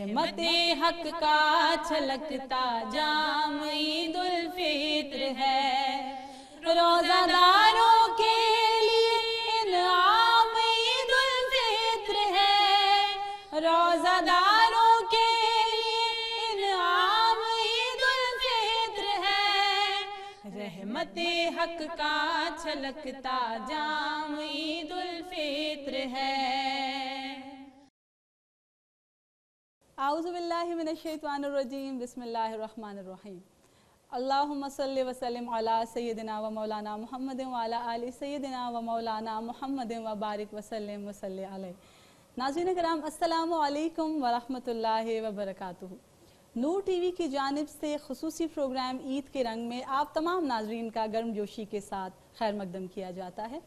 رحمت حق کا چھلکتا جام عید الفطر ہے، روزہ داروں کے لیے انعام عید الفطر ہے، روزہ داروں کے لیے انعام عید الفطر ہے، رحمت حق کا چھلکتا جام عید الفطر ہے۔ اعوذ باللہ من الشیطان الرجیم، بسم اللہ الرحمن الرحیم۔ اللہم صلی وسلم علی سیدنا و مولانا محمد وعلی آل سیدنا و مولانا محمد وبارک وسلم وصلی علیہ۔ ناظرین کرام، السلام علیکم ورحمۃ اللہ وبرکاتہ۔ نور ٹی وی کی جانب سے خصوصی پروگرام عید کے رنگ میں آپ تمام ناظرین کا گرم جوشی کے ساتھ خیر مقدم کیا جاتا ہے،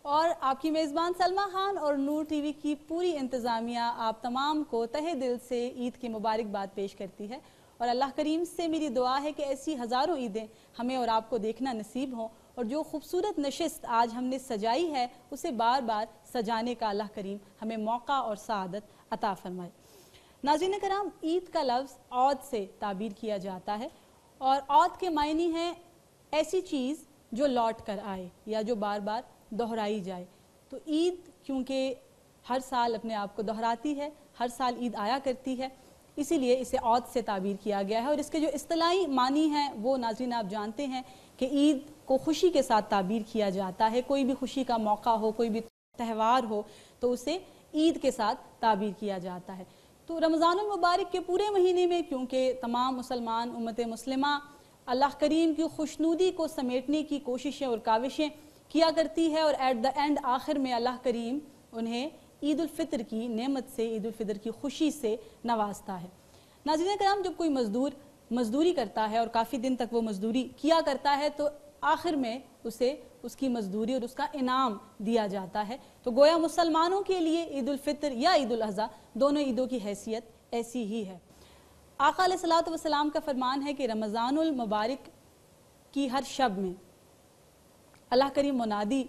اور آپ کی میزبان سلمہ خان اور نور ٹی وی کی پوری انتظامیہ آپ تمام کو تہہ دل سے عید کی مبارکباد پیش کرتی ہے، اور اللہ کریم سے میری دعا ہے کہ ایسی ہزاروں عیدیں ہمیں اور آپ کو دیکھنا نصیب ہوں، اور جو خوبصورت نشست آج ہم نے سجائی ہے اسے بار بار سجانے کا اللہ کریم ہمیں موقع اور سعادت عطا فرمائے۔ ناظرین کرام، عید کا لفظ عود سے تعبیر کیا جاتا ہے، اور عود کے معنی ہیں ایسی چیز جو لوٹ کر آئے یا جو بار بار دہرائی جائے۔ تو عید کیونکہ ہر سال اپنے آپ کو دہراتی ہے، ہر سال عید آیا کرتی ہے، اسی لیے اسے عود سے تعبیر کیا گیا ہے، اور اس کے جو اصطلاحی معنی ہیں وہ ناظرین آپ جانتے ہیں کہ عید کو خوشی کے ساتھ تعبیر کیا جاتا ہے۔ کوئی بھی خوشی کا موقع ہو، کوئی بھی تہوار ہو تو اسے عید کے ساتھ تعبیر کیا جاتا ہے۔ تو رمضان المبارک کے پورے مہینے میں کیونکہ تمام مسلمان امت مسلمہ اللہ کریم کی خوشنودی کو سمیٹنے کی کوششیں اور کاوشیں کیا کرتی ہے، اور ایٹ دا اینڈ آخر میں اللہ کریم انہیں عید الفطر کی نعمت سے، عید الفطر کی خوشی سے نوازتا ہے۔ ناظرین کرام، جب کوئی مزدور مزدوری کرتا ہے اور کافی دن تک وہ مزدوری کیا کرتا ہے تو آخر میں اسے اس کی مزدوری اور اس کا انعام دیا جاتا ہے۔ تو گویا مسلمانوں کے لیے عید الفطر یا عید الاضحیٰ دونوں عیدوں کی حیثیت ایسی ہی ہے۔ آقا علیہ الصلوۃ والسلام کا فرمان ہے کہ رمضان المبارک کی ہر شب میں اللہ کریم منادی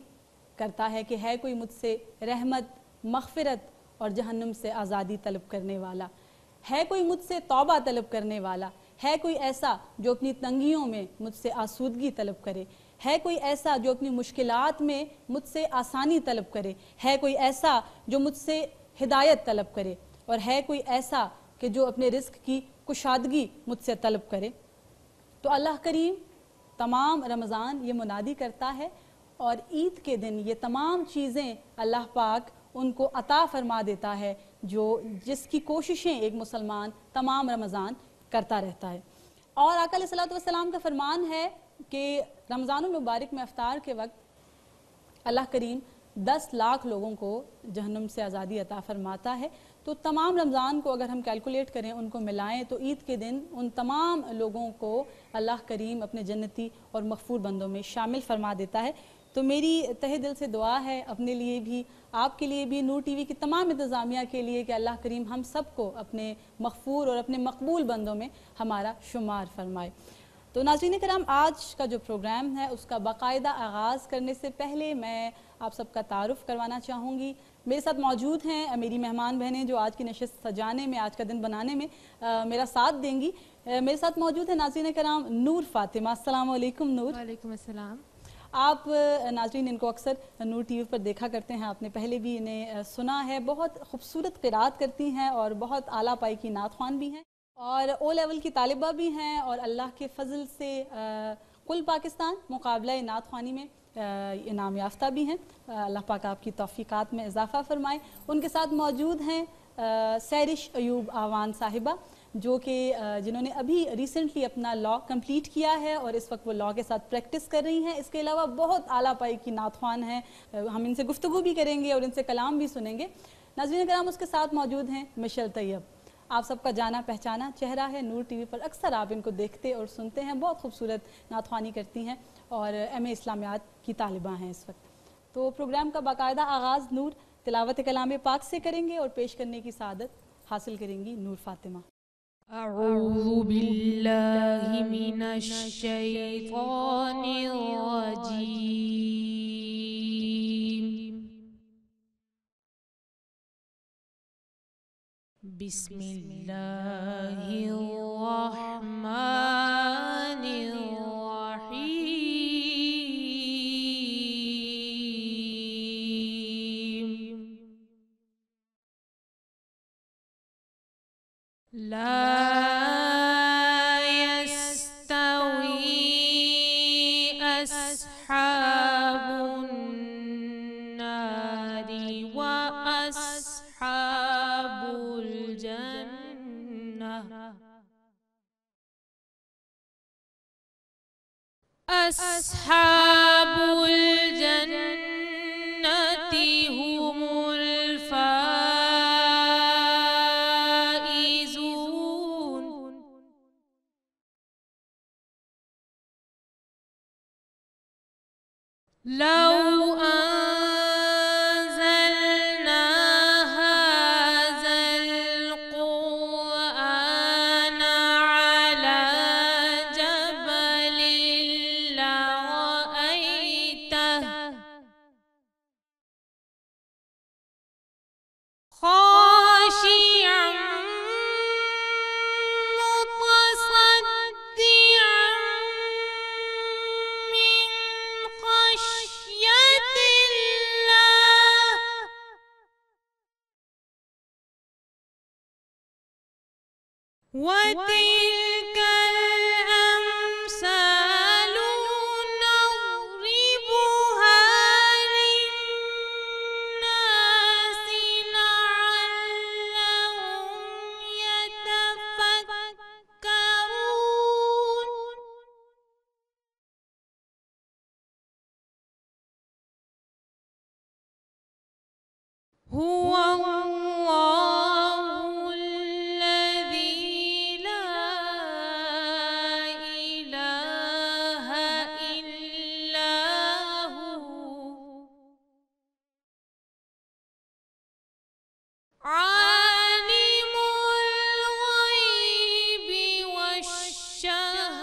کرتا ہے کہ ہے کوئی مجھ سے رحمت، مغفرت اور جہنم سے آزادی طلب کرنے والا، ہے کوئی مجھ سے توبہ طلب کرنے والا، ہے کوئی ایسا جو اپنی تنگیوں میں مجھ سے آسودگی طلب کرے، ہے کوئی ایسا جو اپنی مشکلات میں مجھ سے آسانی طلب کرے، ہے کوئی ایسا جو مجھ سے ہدایت طلب کرے، اور ہے کوئی ایسا کہ جو اپنے رزق کی کشادگی مجھ سے طلب کرے۔ تو اللہ کریم تمام رمضان یہ منادی کرتا ہے، اور عید کے دن یہ تمام چیزیں اللہ پاک ان کو عطا فرما دیتا ہے جس کی کوششیں ایک مسلمان تمام رمضان کرتا رہتا ہے۔ اور آقا علیہ الصلوۃ والسلام کا فرمان ہے کہ رمضان المبارک میں افطار کے وقت اللہ کریم 10 لاکھ لوگوں کو جہنم سے آزادی عطا فرماتا ہے۔ تو تمام رمضان کو اگر ہم کیلکولیٹ کریں، ان کو ملائیں، تو عید کے دن ان تمام لوگوں کو اللہ کریم اپنے جنتی اور مغفور بندوں میں شامل فرما دیتا ہے۔ تو میری تہہ دل سے دعا ہے اپنے لیے بھی، آپ کے لیے بھی، نور ٹی وی کی تمام انتظامیہ کے لیے، کہ اللہ کریم ہم سب کو اپنے مغفور اور اپنے مقبول بندوں میں ہمارا شمار فرمائے۔ تو ناظرین کرام، آج کا جو پروگرام ہے اس کا باقاعدہ آغاز کرنے سے پہلے میں آپ سب کا تعارف کروانا چاہوں گی۔ میرے ساتھ موجود ہیں میری مہمان بہنیں جو آج کی نشست سجانے میں، آج کا دن بنانے میں میرا ساتھ دیں گی۔ میرے ساتھ موجود ہیں ناظرین کرام نور فاطمہ۔ السلام علیکم نور۔ وعلیکم السلام۔ آپ ناظرین ان کو اکثر نور ٹی وی پر دیکھا کرتے ہیں، آپ نے پہلے بھی انہیں سنا ہے، بہت خوبصورت قرات کرتی ہیں اور بہت اعلیٰ پائی کی نعت خوان بھی ہیں، اور او لیول کی طالبہ بھی ہیں، اور اللہ کے فضل سے کل پاکستان مقابلہ نعت خوانی میں انعام یافتہ بھی ہیں۔ اللہ پاک آپ کی توفیقات میں اضافہ فرمائے۔ ان کے ساتھ موجود ہیں سیرش ایوب آوان صاحبہ، جو کہ جنہوں نے ابھی ریسنٹلی اپنا لاء کمپلیٹ کیا ہے، اور اس وقت وہ لاء کے ساتھ پریکٹس کر رہی ہیں۔ اس کے علاوہ بہت اعلیٰ پائی کی نعت خوان ہیں، ہم ان سے گفتگو بھی کریں گے اور ان سے کلام بھی سنیں گے۔ ناظرین کرام، اس کے ساتھ موجود ہیں مشل طیب، آپ سب کا جانا پہچانا چہرہ ہے، نور ٹی وی پر اکثر آپ ان کو دیکھتے اور سنتے ہیں، بہت خوبصورت نعت خوانی کرتی ہیں اور ایم اے اسلامیات کی طالبہ ہیں اس وقت۔ تو پروگرام کا باقاعدہ آغاز نور تلاوت کلام پاک سے کریں گے، اور پیش کرنے کی سعادت حاصل کریں گی نور فاطمہ۔ اعوذ باللہ من الشیطان الرجیم، بسم الله الرحمن الرحيم لا يستوي أصحاب النار وأصحاب الجنة أصحاب الجنة هم الفائزون لو أنزلنا هذا القرآن على جبل لرأيته خاشعا متصدعا من خشية الله وتلك الأمثال نضربها للناس لعلهم يتفكرون هو الله الذي لا إله إلا هو عالم الغيب والشهادة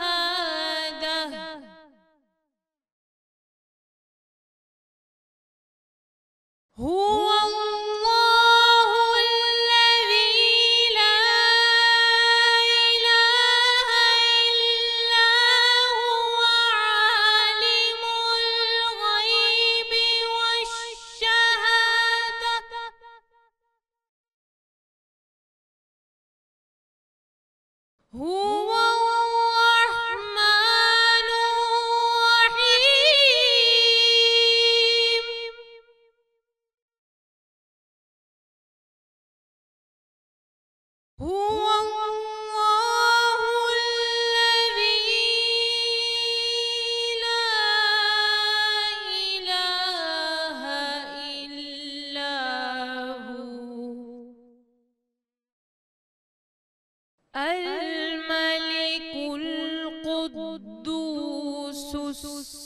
هو الله الذي لا إله إلا هو عالم الغيب والشهادة هو الرحمن الرحيم هو الله الذي لا إله إلا هو الملك القدوس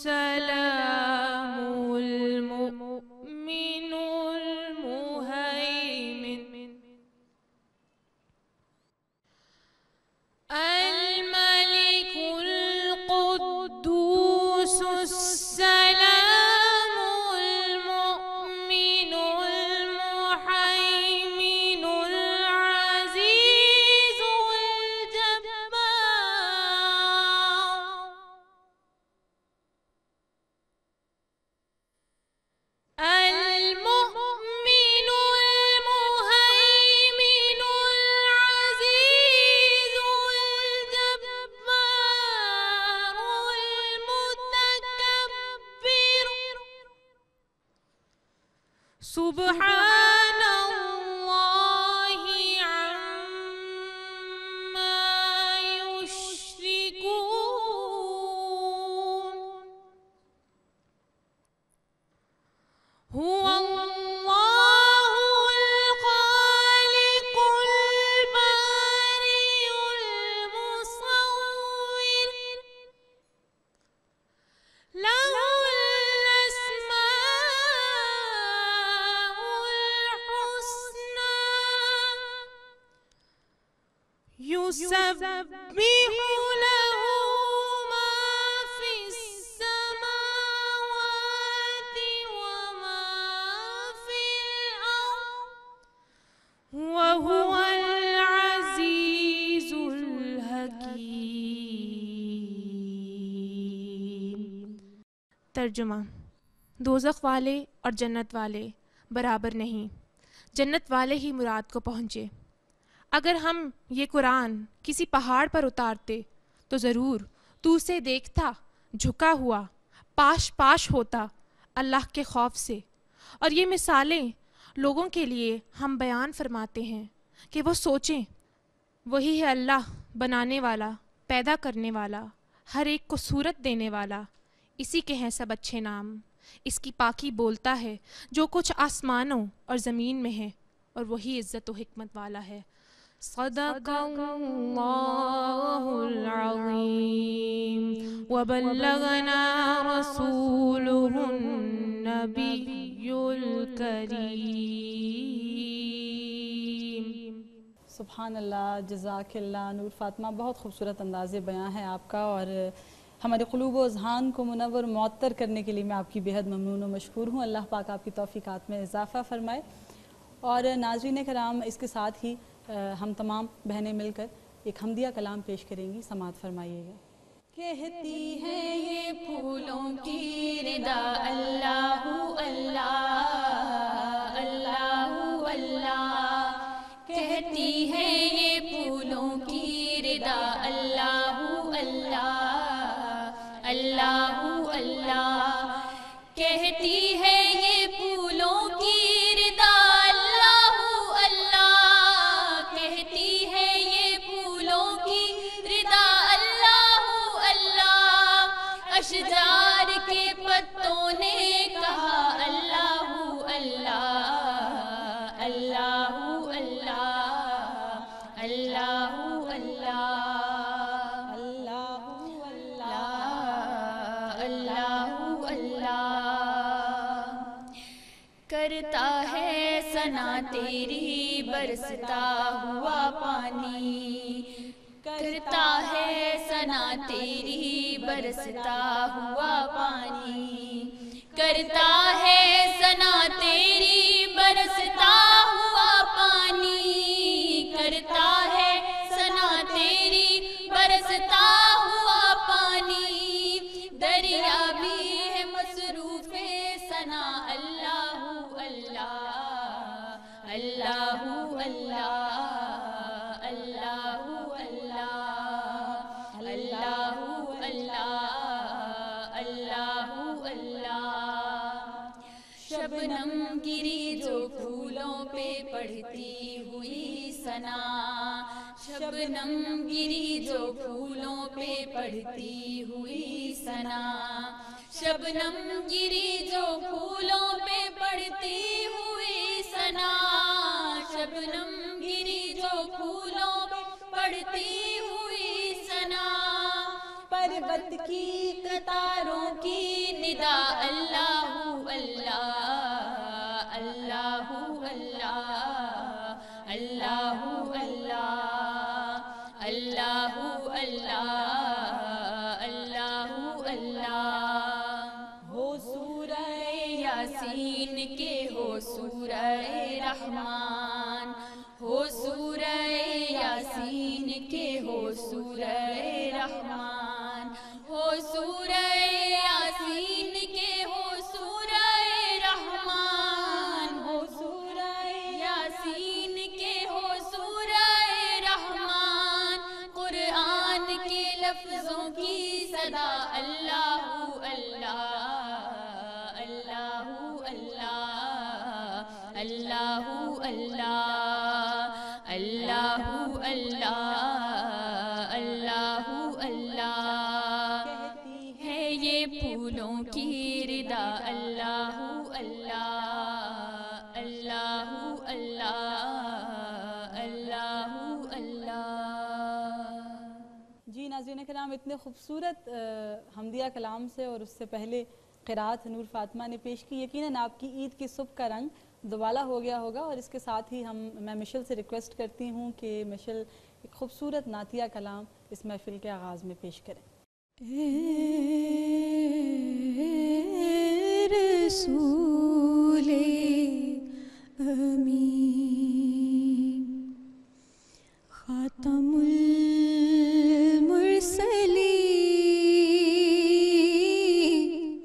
السلام المؤمن المهيمن الملك القدوس السلام المؤمن المهيمن العزيز الجبار المؤمن المهيمن العزيز الجبار المتكبر سبحان الله عما يشركون هو الله الخالق البارئ المصور له الأسماء الحسنى يسبح له ما في السماوات وما في الأرض وهو ترجمہ: دوزخ والے اور جنت والے برابر نہیں، جنت والے ہی مراد کو پہنچے۔ اگر ہم یہ قرآن کسی پہاڑ پر اتارتے تو ضرور تو اسے دیکھتا، جھکا ہوا، پاش پاش ہوتا اللہ کے خوف سے۔ اور یہ مثالیں لوگوں کے لیے ہم بیان فرماتے ہیں کہ وہ سوچیں، وہی ہے اللہ بنانے والا، پیدا کرنے والا، ہر ایک کو صورت دینے والا، اسی کے ہیں سب اچھے نام، اس کی پاکی بولتا ہے جو کچھ آسمانوں اور زمین میں ہے، اور وہی عزت و حکمت والا ہے۔ صدق اللہ العظیم وبلغنا رسولہ النبی الکریم۔ سبحان اللہ، جزاک اللہ نور فاطمہ، بہت خوبصورت انداز بیان ہے آپ کا، اور ہمارے قلوب و اذہان کو منور معطر کرنے کے لیے میں آپ کی بے حد ممنون و مشکور ہوں۔ اللہ پاک آپ کی توفیقات میں اضافہ فرمائے۔ اور ناظرین کرام، اس کے ساتھ ہی ہم تمام بہنیں مل کر ایک حمدیہ کلام پیش کریں گی، سماعت فرمائیے گا۔ کہتی ہے یہ پھولوں کی ردا اللہ اللہ اللہ اللہ، کہتی ہے یہ پھولوں کی ردا اللہ اللہ اللہ اللہ، کہتی ہے یہ پھولوں کی ردا اللہ اللہ، کہتی ہے یہ پھولوں کی ردا اللہ اللہ، اشجار کے پتوں نے کہا اللہ اللہ اللہ اللہ اللہ اللہ اللہ اللہ، کرتا ہے ثنا تیری برستا ہوا پانی، کرتا ہے ثنا تیری برستا ہوا پانی، کرتا ہے ثنا تیری برستا ہوا پانی، کرتا ہے ثنا تیری برستا ہوا پانی، دریا بھی ہے مصروف ثنا اللہ اللہ اللہ اللہ اللہ اللہ اللہ اللہ اللہ، شبنم گری جو پھولوں پہ پڑھتی ہوئی ثنا، شبنم گری جو پھولوں پہ پڑھتی ہوئی ثنا، شبنم گری جو پھولوں پہ پڑھتی ہوئی ثنا، شبنم گری جو پھولوں پہ پڑھتی ہوئی ثنا، پربت کی قطاروں کی ندا اللہ اللہ اللہ اللہ اللہ اللہ اللہ اللہ اللہ اللہ، ہو سورہ یاسین کے ہو سورہ رحمان، ہو سورہ یاسین کے ہو سورہ رحمان، ہو سورہ یاسین کے ہو سورہ رحمان، ہو سورہ یاسین کے ہو سورہ رحمان، قرآن کے لفظوں کی صدا اللہ اللہ اللہ اللہ اللہ اللہ اللہ اللہ اللہ اللہ، ہے یہ پھولوں کی ردا اللہ اللہ اللہ اللہ اللہ اللہ۔ جی ناظرین کرام، اتنے خوبصورت حمدیہ کلام سے اور اس سے پہلے قرات نور فاطمہ نے پیش کی، یقیناً آپ کی عید کی صبح کا رنگ دوبالا ہو گیا ہوگا۔ اور اس کے ساتھ ہی میں مشل سے ریکویسٹ کرتی ہوں کہ مشل ایک خوبصورت نعتیہ کلام اس محفل کے آغاز میں پیش کریں۔ رسول امین خاتم المرسلین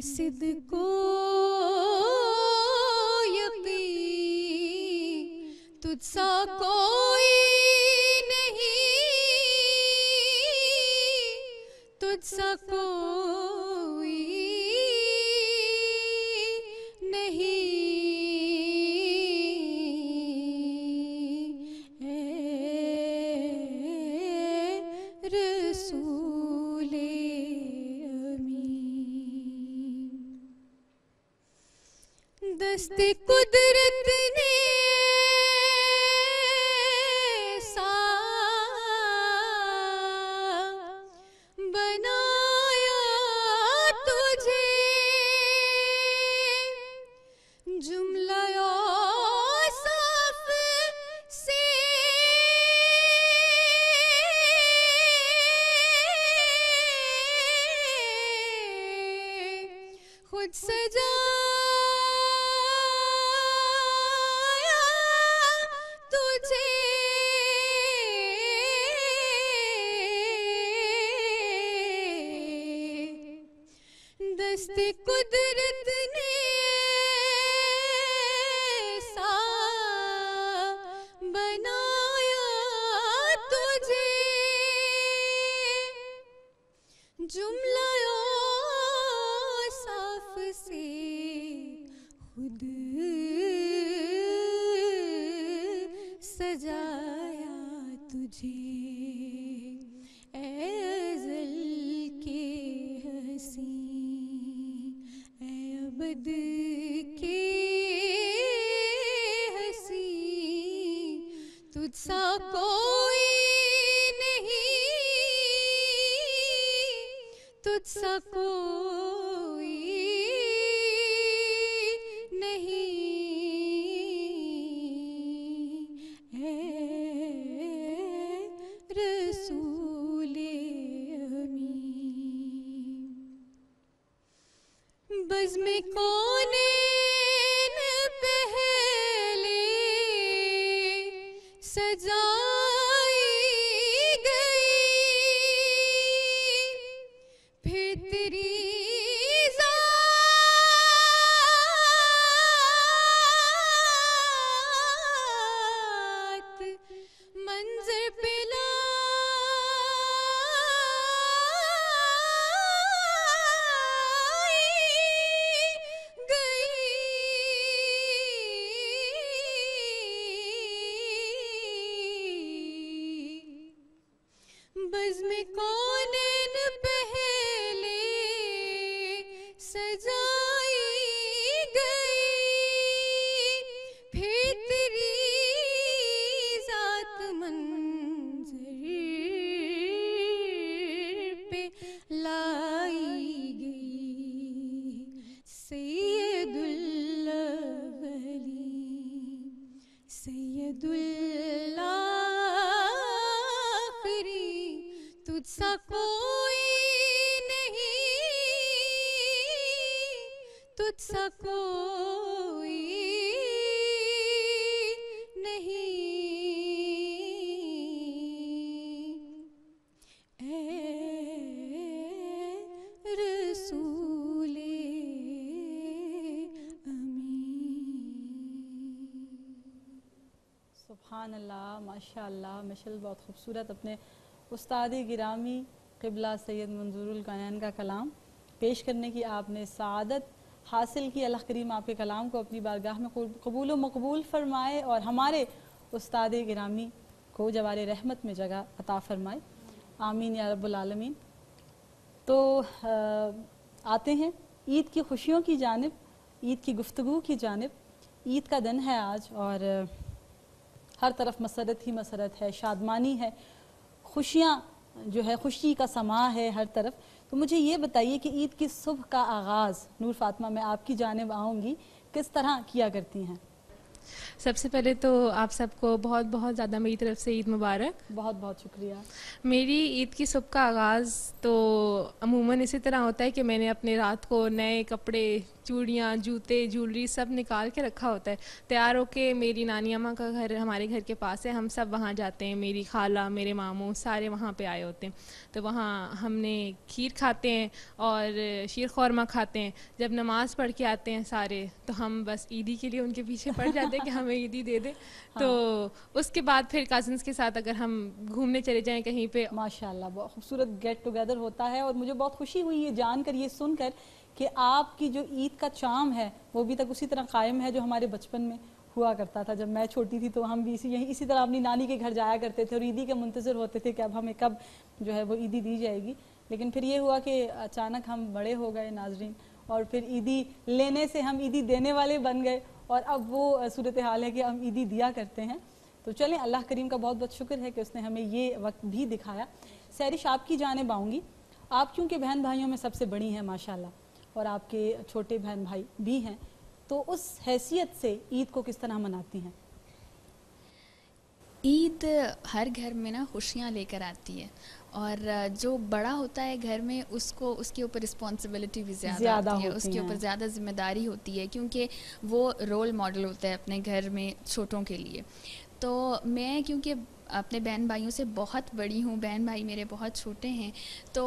صدق و یقین تجھ سا کوئی نہیں، تجھ سا کوئی نہیں، اے رسول امین۔ دست قدرت نے بنایا تجھے، جملہ اوصاف سے خود سجایا تجھے، دست قدرت نے سا بنایا تجھے، جملہ اوصاف سے خود سجایا تجھے، اے ازل کے حسین، اے ابد کے حسین، تجھ سا کوئی نہیں، تجھ سا کوئی نہیں، اے رسول امین۔ بزم کونین پہلے سجائی گئی، پھر تیری ذات منظر پہ بزم کونین پہلے سجائی گئی، پھر تیری ذات منظر پہ لائی گئی، سید الاولین، سید الآخرین، تجھ سا کوئی نہیں، تجھ سا کوئی نہیں، اے رسول امین۔ سبحان اللہ، ماشاء اللہ، مشل بہت خوبصورت اپنے استاد گرامی قبلہ سید منظور الکونین کا کلام پیش کرنے کی آپ نے سعادت حاصل کی۔ اللہ کریم آپ کے کلام کو اپنی بارگاہ میں قبول و مقبول فرمائے اور ہمارے استاد گرامی کو جوار رحمت میں جگہ عطا فرمائے، آمین یا رب العالمین۔ تو آتے ہیں عید کی خوشیوں کی جانب، عید کی گفتگو کی جانب۔ عید کا دن ہے آج اور ہر طرف مسرت ہی مسرت ہے، شادمانی ہے، خوشیاں جو ہے، خوشی کا سما ہے ہر طرف۔ تو مجھے یہ بتائیے کہ عید کی صبح کا آغاز، نور فاطمہ میں آپ کی جانب آؤں گی، کس طرح کیا کرتی ہیں؟ سب سے پہلے تو آپ سب کو بہت بہت زیادہ میری طرف سے عید مبارک۔ بہت بہت شکریہ۔ میری عید کی صبح کا آغاز تو عموماً اسی طرح ہوتا ہے کہ میں نے اپنے رات کو نئے کپڑے چوڑیاں, جوتے, جولری سب نکال کے رکھا ہوتا ہے. تیار ہو کے میری نانی اماں کا گھر ہمارے گھر کے پاس ہے, ہم سب وہاں جاتے ہیں, میری خالہ, میرے ماموں سارے وہاں پہ آئے ہوتے ہیں. تو وہاں ہم نے کھیر کھاتے ہیں اور شیر خورمہ کھاتے ہیں. جب نماز پڑھ کے آتے ہیں سارے تو ہم بس عیدی کے لیے ان کے پیچھے پڑ جاتے ہیں کہ ہمیں عیدی دے دیں. تو اس کے بعد پھر کزنس کے ساتھ اگر ہم گھومنے چلے جائیں کہیں پہ. ماشاء اللہ بہت خوبصورت گیٹ ٹوگیدر ہوتا ہے, اور مجھے بہت خوشی ہوئی یہ جان کر, یہ سن کر کہ آپ کی جو عید کا چام ہے وہ ابھی تک اسی طرح قائم ہے جو ہمارے بچپن میں ہوا کرتا تھا. جب میں چھوٹی تھی تو ہم بھی اسی طرح اپنی نانی کے گھر جایا کرتے تھے اور عیدی کے منتظر ہوتے تھے کہ اب ہمیں کب جو ہے وہ عیدی دی جائے گی. لیکن پھر یہ ہوا کہ اچانک ہم بڑے ہو گئے ناظرین, اور پھر عیدی لینے سے ہم عیدی دینے والے بن گئے, اور اب وہ صورتحال ہے کہ ہم عیدی دیا کرتے ہیں. تو چلیں, اللہ کریم کا بہت بہت شکر ہے کہ اس نے ہمیں یہ وقت بھی دکھایا. سہرش, آپ کی جانب آؤں گی. آپ کیونکہ بہن بھائیوں میں سب سے بڑی ہیں ماشاءاللہ, اور آپ کے چھوٹے بہن بھائی بھی ہیں, تو اس حیثیت سے عید کو کس طرح مناتی ہیں؟ عید ہر گھر میں نا خوشیاں لے کر آتی ہے, اور جو بڑا ہوتا ہے گھر میں اس کو اس کے اوپر رسپانسبلٹی بھی زیادہ ہوتی ہے, اس کے اوپر زیادہ ذمہ داری ہوتی ہے, کیونکہ وہ رول ماڈل ہوتا ہے اپنے گھر میں چھوٹوں کے لیے. تو میں کیونکہ اپنے بہن بھائیوں سے بہت بڑی ہوں, بہن بھائی میرے بہت چھوٹے ہیں, تو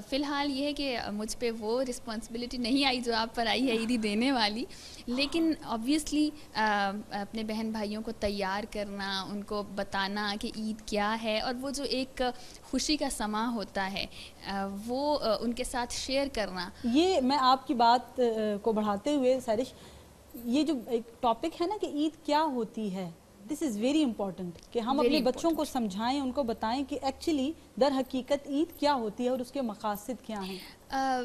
فی الحال یہ ہے کہ مجھ پہ وہ رسپانسبلٹی نہیں آئی جو آپ پر آئی ہے عیدی دینے والی. لیکن آبویسلی اپنے بہن بھائیوں کو تیار کرنا, ان کو بتانا کہ عید کیا ہے, اور وہ جو ایک خوشی کا سماں ہوتا ہے وہ ان کے ساتھ شیئر کرنا. یہ میں آپ کی بات کو بڑھاتے ہوئے سہرش, یہ جو ایک ٹاپک ہے نا کہ عید کیا ہوتی ہے, دس از ویری امپورٹنٹ کہ ہم اپنے بچوں کو سمجھائیں, ان کو بتائیں کہ ایکچولی در حقیقت عید کیا ہوتی ہے اور اس کے مقاصد کیا ہیں.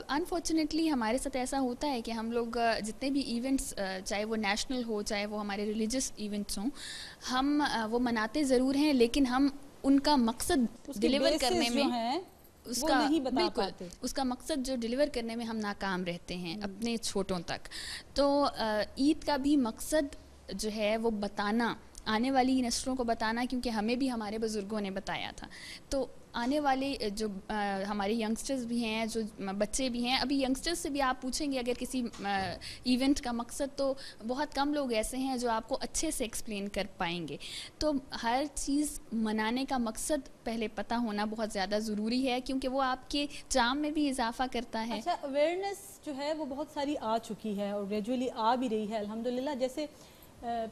انفارچونیٹلی ہمارے ساتھ ایسا ہوتا ہے کہ ہم لوگ جتنے بھی ایونٹس, چاہے وہ نیشنل ہو چاہے وہ ہمارے ریلیجس ایونٹس ہوں, ہم وہ مناتے ضرور ہیں, لیکن ہم ان کا مقصد ڈیلیور کرنے میں اس کا بالکل اس کا مقصد جو ڈیلیور کرنے میں ہم ناکام رہتے ہیں اپنے چھوٹوں تک. تو عید کا بھی مقصد جو ہے وہ بتانا, آنے والی نسلوں کو بتانا, کیونکہ ہمیں بھی ہمارے بزرگوں نے بتایا تھا. تو آنے والے جو ہمارے ینگسٹرز بھی ہیں, جو بچے بھی ہیں, ابھی ینگسٹرز سے بھی آپ پوچھیں گے اگر کسی ایونٹ کا مقصد, تو بہت کم لوگ ایسے ہیں جو آپ کو اچھے سے ایکسپلین کر پائیں گے. تو ہر چیز منانے کا مقصد پہلے پتہ ہونا بہت زیادہ ضروری ہے, کیونکہ وہ آپ کے چام میں بھی اضافہ کرتا ہے. اچھا, اویئرنیس جو ہے وہ بہت ساری آ چکی ہے اور گریجولی آ بھی رہی ہے الحمدللہ. جیسے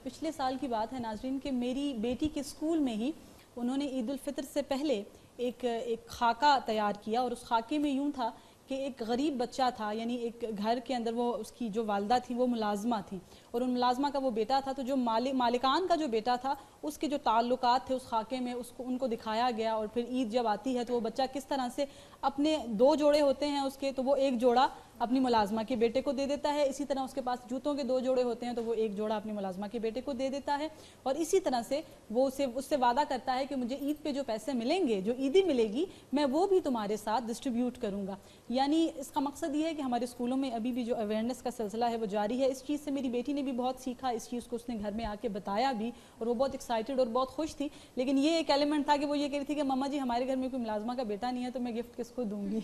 پچھلے سال کی بات ہے ناظرین کہ میری بیٹی کے اسکول میں ہی انہوں نے عید الفطر سے پہلے ایک خاکہ تیار کیا, اور اس خاکے میں یوں تھا کہ ایک غریب بچہ تھا, یعنی ایک گھر کے اندر وہ اس کی جو والدہ تھی وہ ملازمہ تھی, اور ان ملازمہ کا وہ بیٹا تھا. تو جو مالکان کا جو بیٹا تھا اس کے جو تعلقات تھے اس خاکے میں ان کو دکھایا گیا, اور پھر عید جب آتی ہے تو وہ بچہ کس طرح سے اپنے 2 جوڑے ہوتے ہیں اس کے, تو وہ 1 جوڑا اپنی ملازمہ کے بیٹے کو دے دیتا ہے. اسی طرح اس کے پاس جوتوں کے 2 جوڑے ہوتے ہیں تو وہ 1 جوڑا اپنی ملازمہ کے بیٹے کو دے دیتا ہے, اور اسی طرح سے وہ اس سے وعدہ کرتا ہے کہ مجھے عید پہ جو پیسے ملیں گے, جو عیدی ملے گی, میں وہ بھی تمہارے ساتھ ڈسٹریبیوٹ کروں گا. یعنی اس کا مقصد یہ ہے کہ ہمارے اسکولوں میں ابھی بھی جو اویئرنیس کا سلسلہ ہے وہ جاری ہے. اس چیز سے میری بیٹی نے بھی بہت سیکھا, اس چیز کو اس نے گھر میں آ کے بتایا بھی, اور وہ بہت ایکسائٹڈ اور بہت خوش تھی. لیکن یہ ایک ایلیمنٹ تھا کہ وہ یہ کہہ رہی تھی کہ مما جی ہمارے گھر میں کوئی ملازمہ کا بیٹا نہیں ہے تو میں گفٹ کس کو دوں گی.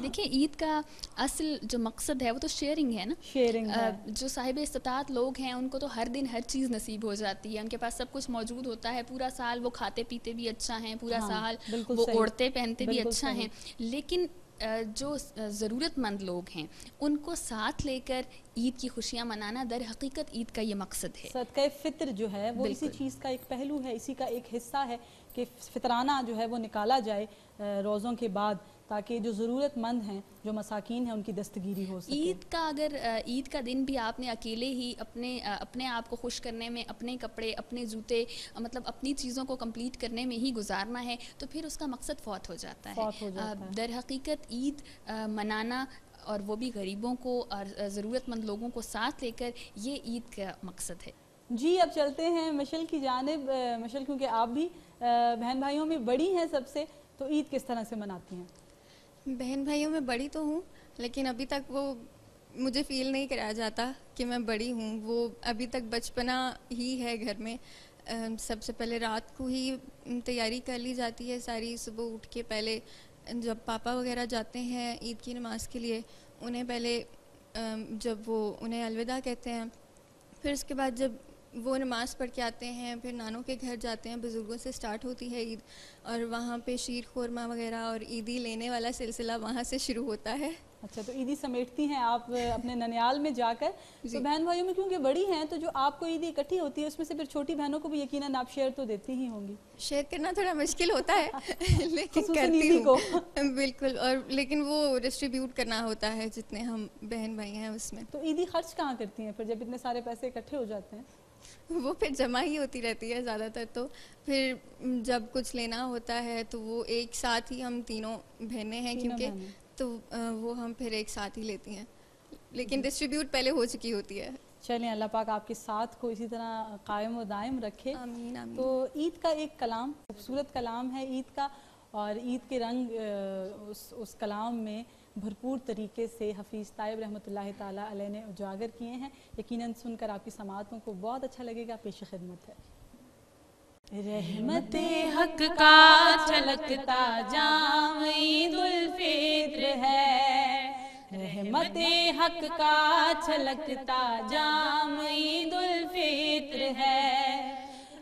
دیکھیں, عید کا اصل جو مقصد ہے وہ تو شیئرنگ ہے نا. شیئرنگ جو صاحب استطاعت لوگ ہیں ان کو تو ہر دن ہر چیز نصیب ہو جاتی ہے, ان کے پاس سب کچھ موجود ہوتا ہے, پورا سال وہ کھاتے پیتے بھی اچھا ہیں, پورا سال وہ اوڑھتے پہنتے بھی اچھا ہیں. لیکن جو ضرورت مند لوگ ہیں ان کو ساتھ لے کر عید کی خوشیاں منانا در حقیقت عید کا یہ مقصد ہے. صدقہ فطر جو ہے وہ اسی چیز کا ایک پہلو ہے, اسی کا ایک حصہ ہے کہ فطرانہ جو ہے وہ نکالا جائے روزوں کے بعد, تاکہ جو ضرورت مند ہیں, جو مساکین ہیں, ان کی دستگیری ہو سکے. عید کا دن بھی آپ نے اکیلے ہی اپنے آپ کو خوش کرنے میں, اپنے کپڑے, اپنے جوتے, مطلب اپنی چیزوں کو کمپلیٹ کرنے میں ہی گزارنا ہے, تو پھر اس کا مقصد فوت ہو جاتا ہے. در حقیقت عید منانا, اور وہ بھی غریبوں کو اور ضرورت مند لوگوں کو ساتھ لے کر, یہ عید کا مقصد ہے. جی, اب چلتے ہیں مشل کی جانب. مشل, کیونکہ آپ بھی بہن بھائیوں میں بڑی ہیں سب سے, تو عید کس طرح سے مناتی ہیں؟ بہن بھائیوں میں بڑی تو ہوں, لیکن ابھی تک وہ مجھے فیل نہیں کرایا جاتا کہ میں بڑی ہوں. وہ ابھی تک بچپنا ہی ہے گھر میں. سب سے پہلے رات کو ہی تیاری کر لی جاتی ہے ساری. صبح اٹھ کے پہلے جب پاپا وغیرہ جاتے ہیں عید کی نماز کے لیے, انہیں پہلے جب وہ انہیں الوداع کہتے ہیں، پھر اس کے بعد جب وہ نماز پڑھ کے آتے ہیں، پھر نانوں کے گھر جاتے ہیں، بزرگوں سے سٹارٹ ہوتی ہے عید، اور وہاں پہ شیر خورما وغیرہ اور عیدی لینے والا سلسلہ وہاں سے شروع ہوتا ہے. اچھا، تو عیدی سمیٹتی ہیں آپ اپنے ننیال میں جا کر. تو بہن بھائیوں میں کیونکہ بڑی ہیں تو جو آپ کو عیدی اکٹھی ہوتی ہے اس میں سے پھر چھوٹی بہنوں کو بھی یقیناً آپ شیئر تو دیتی ہی ہوں گی. شیئر کرنا تھوڑا مشکل ہوتا ہے لیکن خصوصاً کرتی عیدی کو. ہوں بالکل. اور لیکن وہ ڈسٹریبیوٹ کرنا ہوتا ہے جتنے ہم بہن بھائی ہیں اس میں. تو عیدی خرچ کہاں کرتی ہیں پھر جب اتنے سارے پیسے اکٹھے ہو جاتے ہیں؟ وہ پھر جمع ہی ہوتی رہتی ہے زیادہ تر. تو پھر جب کچھ لینا ہوتا ہے تو وہ ایک ساتھ ہی، ہم تینوں بہنیں ہیں کیونکہ، تو وہ ہم پھر ایک ساتھ ہی لیتی ہیں، لیکن ڈسٹریبیوٹ پہلے ہو چکی ہوتی ہے. چلیں، اللہ پاک آپ کے ساتھ کو اسی طرح قائم و دائم رکھے. آمین آمین. تو عید کا ایک کلام، خوبصورت کلام ہے عید کا، اور عید کے رنگ اس کلام میں بھرپور طریقے سے حفیظ طیب رحمۃ اللہ تعالیٰ علیہ نے اجاگر کیے ہیں. یقیناً سن کر آپ کی سماعتوں کو بہت اچھا لگے گا. پیش خدمت ہے. رحمت حق کا چھلکتا جام عید الفطر ہے، رحمت حق کا چھلکتا جام عید الفطر ہے،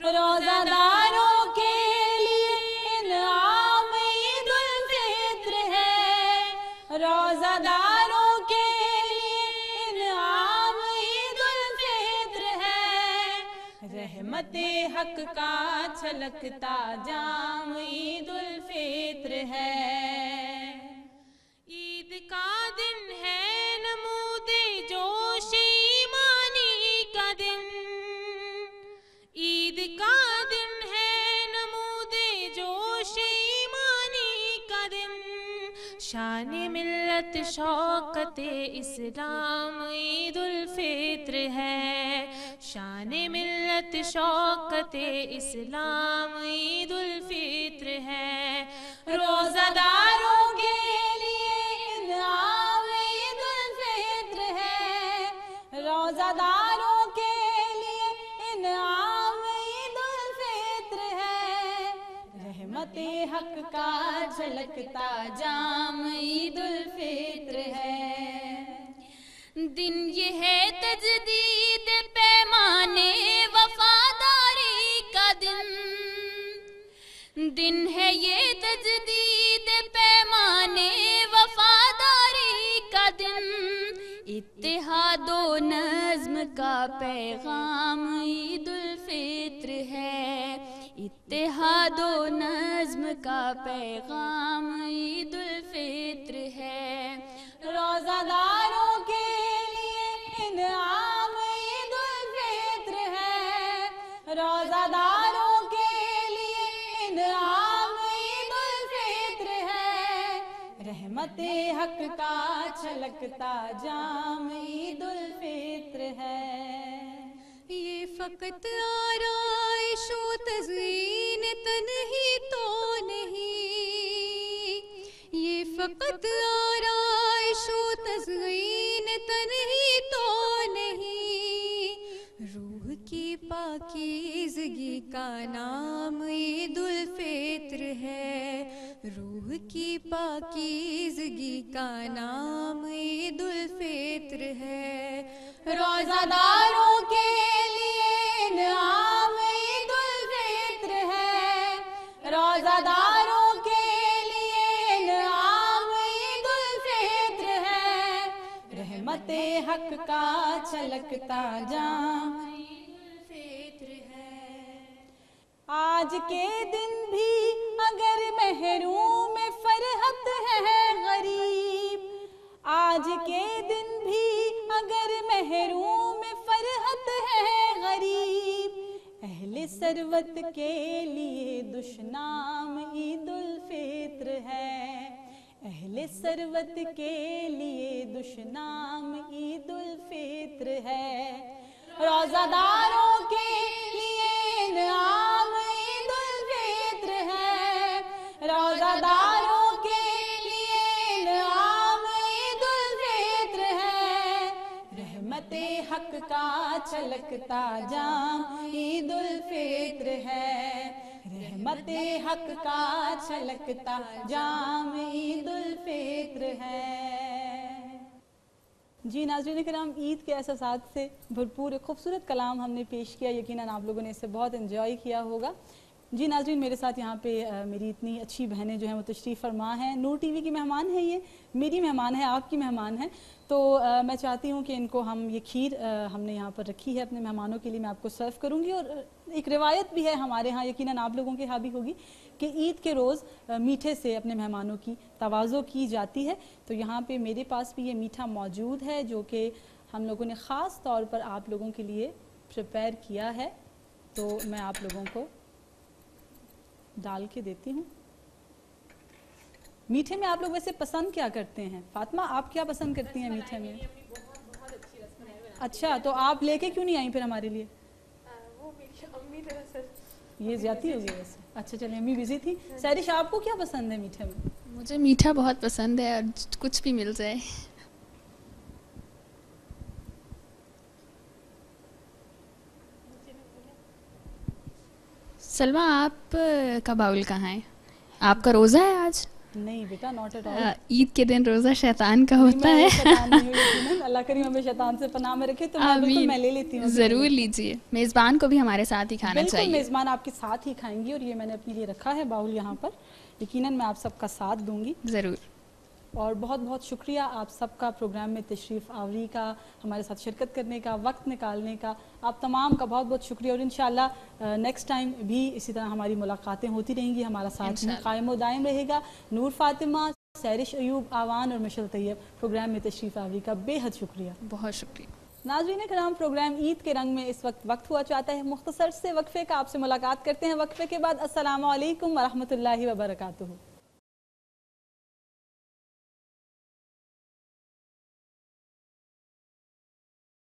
روزہ داروں کے لیے انعام عید الفطر ہے، روزہ داروں کے لیے انعام عید الفطر ہے، رحمت حق کا چھلکتا جام عید الفطر ہے. عید کا دن ہے نمود جوش ایمانی کا دن، عید کا دن ہے نمود جوش ایمانی کا دن، شان ملت شوکت اسلام عید الفطر ہے، شان ملت شوکت اسلام عید الفطر ہے، روزہ داروں کے لیے انعام عید الفطر ہے، روزہ داروں کے لیے انعام عید الفطر ہے، رحمت حق کا جھلکتا جام عید الفطر ہے. دن یہ ہے تجدید پیمانے وفاداری کا دن، دن ہے یہ تجدید پیمانے وفاداری کا دن، اتحاد و نظم کا پیغام عید الفطر ہے، اتحاد و نظم کا پیغام عید الفطر ہے، روزہ داروں کے لیے انعام عید الفطر ہے، روزہ داروں کے لیے انعام عید الفطر ہے، رحمت حق کا چھلکتا جام عید الفطر ہے. یہ فقط آرائش و تزئین تن ہی تو نہیں، یہ فقط آرائش و تزئین تن ہی تو نہیں، روح کی پاکیزگی کا نام عید الفطر ہے، روح کی پاکیزگی کا نام عید الفطر ہے، روزہ داروں کے لیے انعام عید الفطر ہے، روزہ داروں کے لیے انعام عید الفطر ہے، رحمت حق کا چھلکتا جام عید الفطر ہے. آج کے دن بھی اگر محروم فرحت ہے غریب، آج کے دن بھی اگر محروم فرحت ہے غریب، اہل ثروت کے لیے دشنام عید الفطر ہے، اہل ثروت کے لیے دشنام عید الفطر ہے، روزہ داروں کے لیے انعام عید الفطر ہے، روزہ داروں کے لیے انعام عید الفطر ہے، رحمت حق کا چھلکتا جام عید الفطر ہے، رحمت حق کا چھلکتا جام عید الفطر ہے. جی ناظرین کرام، عید کے احساسات سے بھرپور ایک خوبصورت کلام ہم نے پیش کیا، یقیناً آپ لوگوں نے اسے بہت انجوائے کیا ہوگا۔ جی ناظرین، میرے ساتھ یہاں پہ میری اتنی اچھی بہنیں جو ہیں وہ تشریف فرما ہیں، نور ٹی وی کی مہمان ہیں، یہ میری مہمان ہے، آپ کی مہمان ہیں، تو میں چاہتی ہوں کہ ان کو ہم یہ کھیر ہم نے یہاں پر رکھی ہے اپنے مہمانوں کے لیے، میں آپ کو سرو کروں گی۔ اور ایک روایت بھی ہے ہمارے ہاں، یقیناً آپ لوگوں کے ہاں بھی ہوگی، کہ عید کے روز میٹھے سے اپنے مہمانوں کی تواضع کی جاتی ہے، تو یہاں پہ میرے پاس بھی یہ میٹھا موجود ہے جو کہ ہم لوگوں نے خاص طور پر آپ لوگوں کے لیے پریپیئر کیا ہے، تو میں آپ لوگوں کو ڈال کے دیتی ہوں۔ میٹھے میں آپ لوگ ویسے پسند کیا کرتے ہیں؟ فاطمہ آپ کیا پسند کرتی ہیں میٹھے میں؟ اچھا، تو آپ لے کے کیوں نہیں آئیں پھر ہمارے لیے؟ یہ زیادتی ہوگی ویسے۔ اچھا چلیں، امی بزی تھی۔ سیرش آپ کو کیا پسند ہے میٹھے میں؟ مجھے میٹھا بہت پسند ہے، اور کچھ بھی مل جائے۔ سلمیٰ، آپ کا باؤل کہاں ہے؟ آپ کا روزہ ہے آج؟ نہیں بیٹا، ناٹ ایٹ آل۔ عید کے دن روزہ شیطان کا ہوتا ہے۔ اللہ کریم ہمیں شیطان سے پناہ میں رکھے، تو بالکل میں لے لیتی ہوں۔ ضرور لیجیے، میزبان کو بھی ہمارے ساتھ ہی کھانا چاہیے۔ بالکل، میزبان آپ کے ساتھ ہی کھائیں گی، اور یہ میں نے اپنے لیے رکھا ہے باؤل یہاں پر، یقیناً میں آپ سب کا ساتھ دوں گی ضرور۔ اور بہت بہت شکریہ آپ سب کا پروگرام میں تشریف آوری کا، ہمارے ساتھ شرکت کرنے کا، وقت نکالنے کا، آپ تمام کا بہت بہت شکریہ۔ اور انشاءاللہ نیکسٹ ٹائم بھی اسی طرح ہماری ملاقاتیں ہوتی رہیں گی، ہمارا ساتھ قائم و دائم رہے گا۔ نور فاطمہ، سیرش ایوب، آوان اور مشل طیب، پروگرام میں تشریف آوری کا بے حد شکریہ۔ بہت شکریہ۔ ناظرین کرام، پروگرام عید کے رنگ میں اس وقت ہوا چاہتا ہے مختصر سے وقفے کا، آپ سے ملاقات کرتے ہیں وقفے کے بعد۔ السلام علیکم ورحمۃ اللہ وبرکاتہ۔